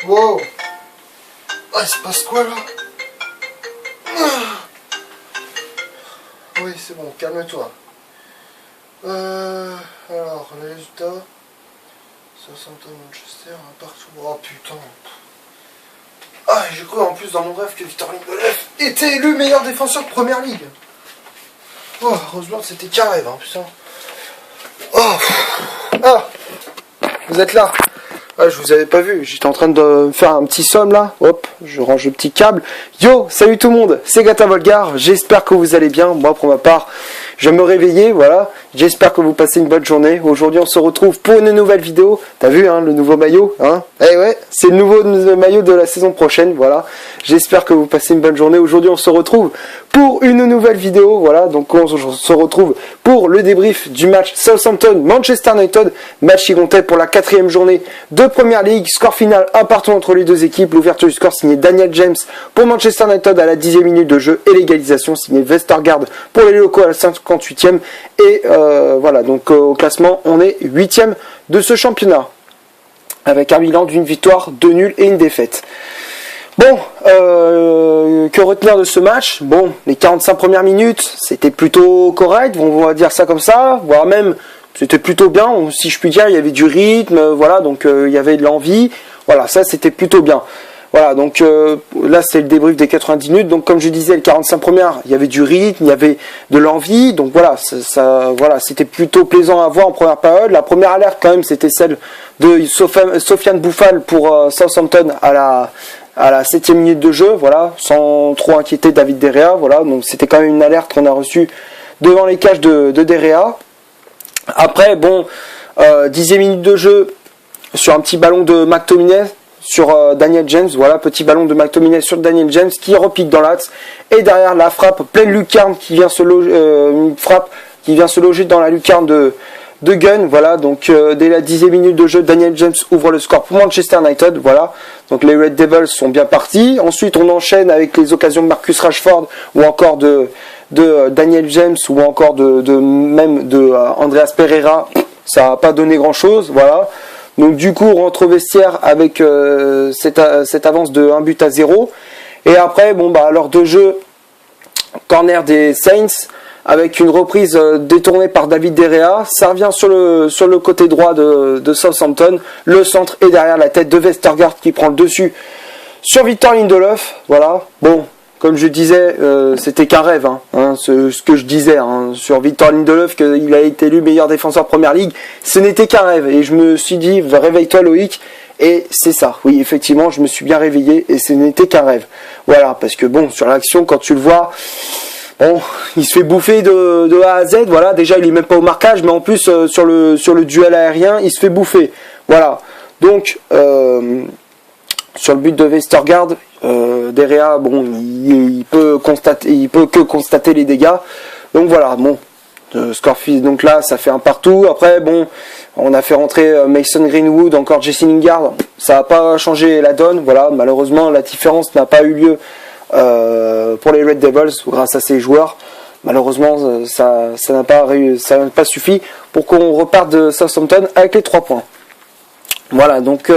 Wow. Ah, il se passe quoi là? Oui, c'est bon, calme-toi. Alors, les résultats. Southampton, Manchester, partout. Oh putain. Ah, j'ai cru en plus dans mon rêve que Victor Lindelof était élu meilleur défenseur de Première Ligue. Oh, heureusement que c'était qu'un rêve, hein, putain. Oh. Ah, vous êtes là. Ah, je vous avais pas vu, j'étais en train de faire un petit somme là. Hop, je range le petit câble. Yo, salut tout le monde, c'est Gata Volgar. J'espère que vous allez bien. Moi, pour ma part, je vais me réveiller, voilà. J'espère que vous passez une bonne journée. Aujourd'hui, on se retrouve pour une nouvelle vidéo. T'as vu, hein, le nouveau maillot, hein? Eh ouais, c'est le nouveau maillot de la saison prochaine, voilà. J'espère que vous passez une bonne journée. Aujourd'hui, on se retrouve pour une nouvelle vidéo, voilà. Donc, on se retrouve pour le débrief du match Southampton-Manchester United. Match qui comptait pour la 4e journée de Première Ligue. Score final 1-1 entre les deux équipes. L'ouverture du score signée Daniel James pour Manchester United à la 10e minute de jeu et l'égalisation signée Vestergaard pour les locaux à la 58e. Et voilà, donc au classement, on est 8e de ce championnat avec un bilan d'une victoire, 2 nuls et une défaite. Bon, que retenir de ce match? Bon, les 45 premières minutes, c'était plutôt correct, on va dire ça comme ça, voire même c'était plutôt bien, si je puis dire, il y avait du rythme, voilà, donc il y avait de l'envie, voilà, ça c'était plutôt bien. Voilà, donc là c'est le débrief des 90 minutes, donc comme je disais, les 45 premières, il y avait du rythme, il y avait de l'envie, donc voilà, voilà, c'était plutôt plaisant à voir en première période. La première alerte quand même, c'était celle de Sofiane Boufal pour Southampton à la 7e minute de jeu, voilà, sans trop inquiéter David De Gea, voilà, donc c'était quand même une alerte qu'on a reçue devant les cages de De Gea. Après, bon, 10e minute de jeu sur un petit ballon de McTominay sur Daniel James, voilà, petit ballon de McTominay sur Daniel James qui repique dans l'axe et derrière la frappe pleine lucarne qui vient se loger, une frappe qui vient se loger dans la lucarne de Gunn, voilà, donc dès la 10e minute de jeu, Daniel James ouvre le score pour Manchester United, voilà, donc les Red Devils sont bien partis. Ensuite on enchaîne avec les occasions de Marcus Rashford ou encore de Daniel James ou encore même de Andreas Pereira, ça n'a pas donné grand chose, voilà. Donc du coup on rentre au vestiaire avec cette avance de 1-0. Et après, bon bah l'heure de jeu, corner des Saints avec une reprise détournée par David De Gea, ça revient sur le côté droit de Southampton, le centre est derrière la tête de Vestergaard qui prend le dessus sur Victor Lindelof, voilà. Bon, comme je disais, c'était qu'un rêve, ce que je disais sur Victor Lindelof, qu'il a été élu meilleur défenseur Première Ligue, ce n'était qu'un rêve. Et je me suis dit, réveille-toi Loïc, et c'est ça. Oui, effectivement, je me suis bien réveillé, et ce n'était qu'un rêve. Voilà, parce que bon, sur l'action, quand tu le vois, bon, il se fait bouffer de A à Z, voilà, déjà il est même pas au marquage, mais en plus, sur le duel aérien, il se fait bouffer. Voilà, donc, sur le but de Vestergaard, De Gea, bon, il peut que constater les dégâts. Donc voilà, bon, score donc là, ça fait un partout. Après, bon, on a fait rentrer Mason Greenwood, encore Jesse Lingard. Ça n'a pas changé la donne. Voilà, malheureusement, la différence n'a pas eu lieu pour les Red Devils grâce à ces joueurs. Malheureusement, ça n'a pas suffi pour qu'on reparte de Southampton avec les 3 points. Voilà, donc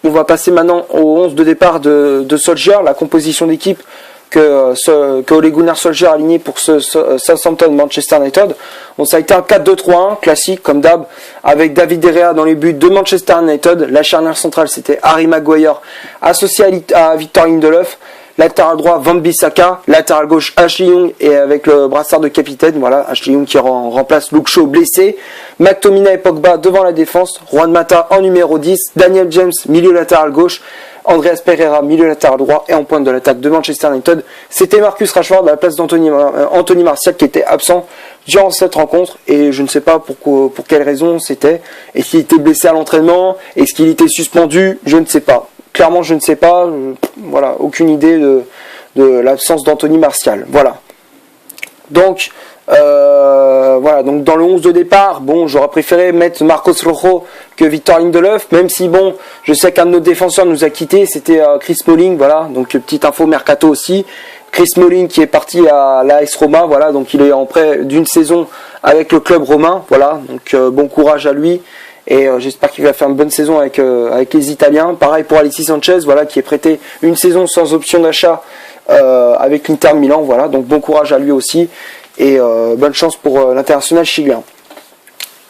on va passer maintenant au 11 de départ de Solskjaer, la composition d'équipe que Ole Gunnar Solskjaer a aligné pour ce Southampton Manchester United. Donc ça a été un 4-2-3-1 classique comme d'hab, avec David De Gea dans les buts de Manchester United. La charnière centrale c'était Harry Maguire associé à Victor Lindelof. Latéral droit Van Bissaka, latéral gauche Ashley Young et avec le brassard de capitaine, voilà, Ashley Young qui remplace Luke Shaw blessé, McTominay et Pogba devant la défense, Juan Mata en numéro 10, Daniel James milieu latéral gauche, Andreas Pereira milieu latéral droit et en pointe de l'attaque de Manchester United, c'était Marcus Rashford à la place d'Anthony Martial qui était absent durant cette rencontre et je ne sais pas pour quelle raison c'était, est-ce qu'il était blessé à l'entraînement, est-ce qu'il était suspendu, je ne sais pas. Clairement, je ne sais pas. Voilà, aucune idée de l'absence d'Anthony Martial. Voilà. Donc, voilà. Donc, dans le 11 de départ, bon, j'aurais préféré mettre Marcos Rojo que Victor Lindelof, même si, bon, je sais qu'un de nos défenseurs nous a quittés, c'était Chris Smalling, voilà. Donc, petite info mercato aussi. Chris Smalling qui est parti à l'AS Roma, voilà. Donc, il est en prêt d'une saison avec le club romain, voilà. Donc, bon courage à lui. et j'espère qu'il va faire une bonne saison avec les Italiens. Pareil pour Alexis Sanchez, voilà, qui est prêté une saison sans option d'achat avec l'Inter Milan, voilà, donc bon courage à lui aussi et bonne chance pour l'international chilien.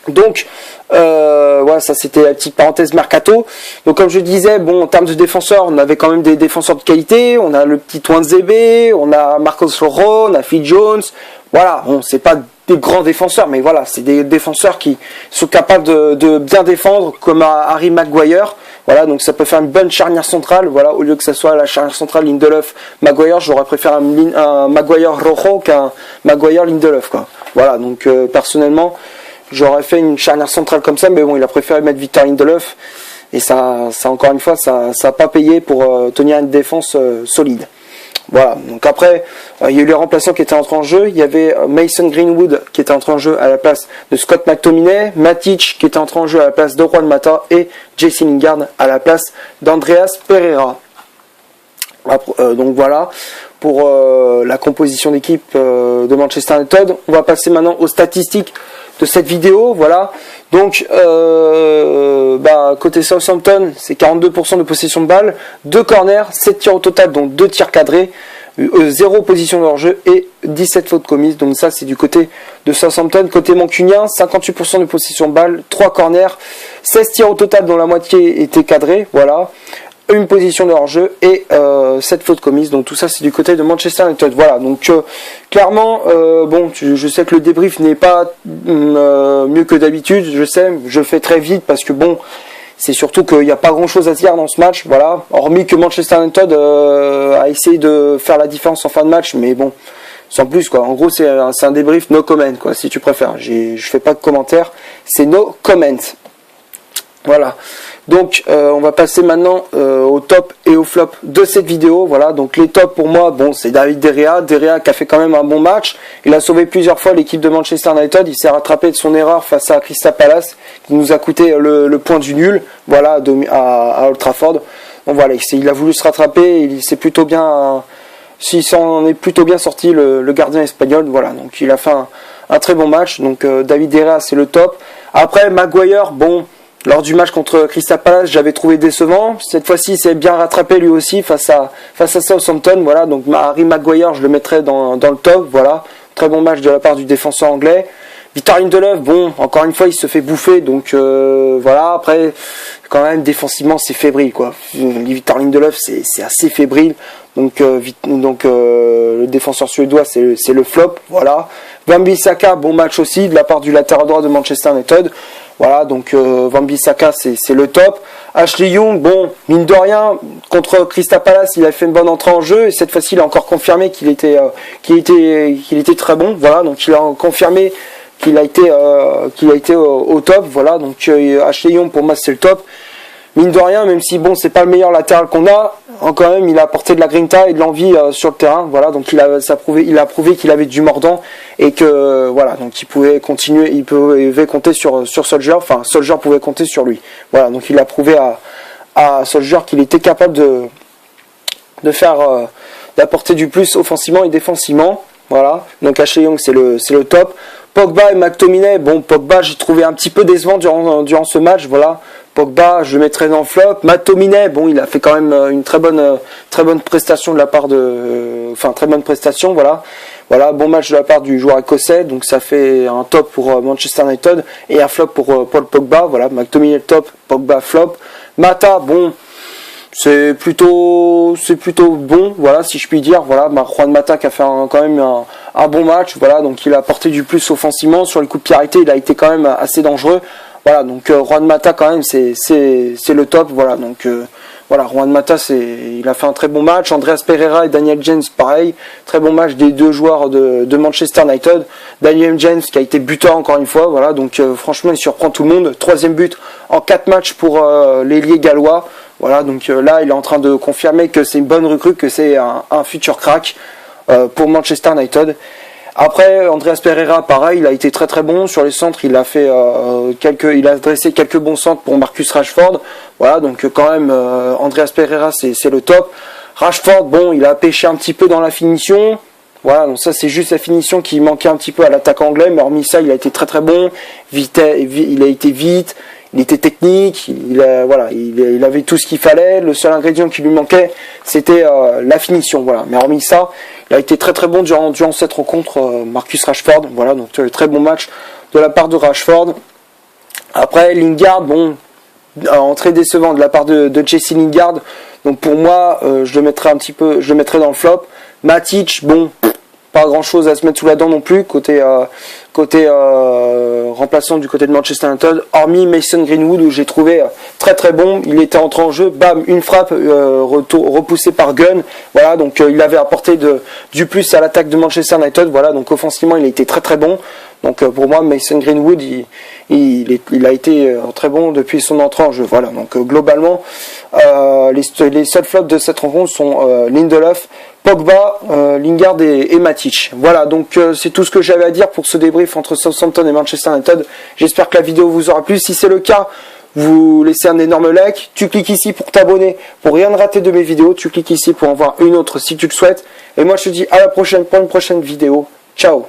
Donc voilà, ça c'était la petite parenthèse mercato. Donc comme je disais, bon, en termes de défenseurs, on avait quand même des défenseurs de qualité. On a le petit Tuanzebe, on a Marcos Rojo, on a Phil Jones. Voilà, bon, c'est pas des grands défenseurs, mais voilà, c'est des défenseurs qui sont capables de bien défendre, comme Harry Maguire. Voilà, donc ça peut faire une bonne charnière centrale. Voilà, au lieu que ça soit la charnière centrale Lindelof-Maguire, j'aurais préféré un Maguire Rojo qu'un Maguire Lindelof, quoi. Voilà, donc personnellement, j'aurais fait une charnière centrale comme ça, mais bon, il a préféré mettre Victor Lindelof. Et ça encore une fois, ça n'a pas payé pour tenir une défense solide. Voilà, donc après, il y a eu les remplaçants qui étaient entrés en jeu. Il y avait Mason Greenwood qui était entré en jeu à la place de Scott McTominay, Matic qui était entré en jeu à la place de Juan Mata et Jesse Lingard à la place d'Andreas Pereira. Donc voilà pour la composition d'équipe de Manchester United. On va passer maintenant aux statistiques de cette vidéo. Voilà, donc côté Southampton, c'est 42% de possession de balle, 2 corners, 7 tirs au total, donc 2 tirs cadrés, 0 position de hors-jeu et 17 fautes commises. Donc ça c'est du côté de Southampton. Côté mancunien, 58% de possession de balle, 3 corners, 16 tirs au total dont la moitié était cadrée. Voilà, une position de hors-jeu et 7 fautes commises. Donc tout ça c'est du côté de Manchester United. Voilà, donc clairement, bon, je sais que le débrief n'est pas mieux que d'habitude, je sais, je le fais très vite parce que bon, c'est surtout qu'il n'y a pas grand chose à dire dans ce match, voilà, hormis que Manchester United a essayé de faire la différence en fin de match, mais bon, sans plus, quoi. En gros, c'est un débrief no comment, quoi, si tu préfères. Je fais pas de commentaires, c'est no comment. Voilà, donc on va passer maintenant au top et au flop de cette vidéo. Voilà, donc les tops pour moi, bon, c'est David De Gea qui a fait quand même un bon match. Il a sauvé plusieurs fois l'équipe de Manchester United. Il s'est rattrapé de son erreur face à Crystal Palace qui nous a coûté le point du nul. Voilà, à Old Trafford. Donc voilà, il a voulu se rattraper. Il s'est plutôt bien, s'il s'en est plutôt bien sorti le gardien espagnol. Voilà, donc il a fait un très bon match. Donc David De Gea, c'est le top. Après Maguire, bon. Lors du match contre Crystal Palace, j'avais trouvé décevant. Cette fois-ci, il s'est bien rattrapé lui aussi face à Southampton. Voilà, donc Harry Maguire, je le mettrai dans le top. Voilà, très bon match de la part du défenseur anglais. Victor Lindelof, bon, encore une fois, il se fait bouffer. Donc voilà, après, quand même, défensivement, c'est fébrile, quoi. Victor Lindelof, c'est assez fébrile. Donc le défenseur suédois, c'est le flop. Voilà. Wan-Bissaka, bon match aussi de la part du latéral droit de Manchester United. Voilà, donc Wan-Bissaka c'est le top. Ashley Young, bon, mine de rien, contre Crystal Palace, il a fait une bonne entrée en jeu et cette fois-ci il a encore confirmé qu'il était très bon. Voilà, donc il a confirmé qu'il a été au top. Voilà, donc Ashley Young pour moi c'est le top. Mine de rien, même si bon c'est pas le meilleur latéral qu'on a, quand même il a apporté de la grinta et de l'envie sur le terrain. Voilà, donc il a prouvé qu'il avait du mordant et que voilà, donc il pouvait continuer, il pouvait compter sur Solskjaer. Enfin, Solskjaer pouvait compter sur lui. Voilà, donc il a prouvé à Solskjaer qu'il était capable de faire d'apporter du plus offensivement et défensivement. Voilà, donc Ashley Young c'est le top. Pogba et McTominay, bon Pogba j'ai trouvé un petit peu décevant durant ce match. Voilà. Pogba, je le mettrai dans le flop. McTominay, bon, il a fait quand même une très bonne prestation de la part très bonne prestation, voilà. Voilà, bon match de la part du joueur écossais, donc ça fait un top pour Manchester United et un flop pour Paul Pogba, voilà. McTominay top, Pogba flop. Mata, bon, c'est plutôt bon, voilà, si je puis dire, voilà. Juan Mata qui a fait quand même un bon match, voilà, donc il a apporté du plus offensivement sur les coups de pied arrêtés, il a été quand même assez dangereux. Voilà, donc Juan Mata quand même c'est le top, voilà, donc voilà, Juan Mata il a fait un très bon match. Andreas Pereira et Daniel James pareil, très bon match des deux joueurs de Manchester United. Daniel James qui a été buteur encore une fois, voilà, donc franchement il surprend tout le monde. 3e but en 4 matchs pour l'ailier gallois, voilà, donc là il est en train de confirmer que c'est une bonne recrue, que c'est un futur crack pour Manchester United. Après, Andreas Pereira, pareil, il a été très très bon sur les centres. Il a fait il a dressé quelques bons centres pour Marcus Rashford. Voilà, donc quand même, Andreas Pereira, c'est le top. Rashford, bon, il a pêché un petit peu dans la finition. Voilà, donc ça c'est juste la finition qui manquait un petit peu à l'attaque anglais, mais hormis ça, il a été très très bon. Il a été vite. il était technique, voilà, il avait tout ce qu'il fallait. Le seul ingrédient qui lui manquait, c'était la finition. Voilà. Mais hormis ça, il a été très très bon durant cette rencontre, Marcus Rashford. Voilà, donc très bon match de la part de Rashford. Après Lingard, bon, entrée décevante de la part de Jesse Lingard. Donc pour moi, je le mettrais dans le flop. Matic, bon, pas grand chose à se mettre sous la dent non plus côté remplaçant du côté de Manchester United, hormis Mason Greenwood où j'ai trouvé très très bon. Il était entré en jeu, bam, une frappe repoussée par Gunn, voilà, donc il avait apporté du plus à l'attaque de Manchester United, voilà, donc offensivement il a été très très bon. Donc pour moi Mason Greenwood il a été très bon depuis son entrée en jeu, voilà. Donc globalement les seuls flops de cette rencontre sont Lindelof, Pogba, Lingard et Matic. Voilà, donc c'est tout ce que j'avais à dire pour ce débrief entre Southampton et Manchester United. J'espère que la vidéo vous aura plu. Si c'est le cas, vous laissez un énorme like. Tu cliques ici pour t'abonner, pour rien rater de mes vidéos. Tu cliques ici pour en voir une autre si tu le souhaites. Et moi je te dis à la prochaine pour une prochaine vidéo. Ciao.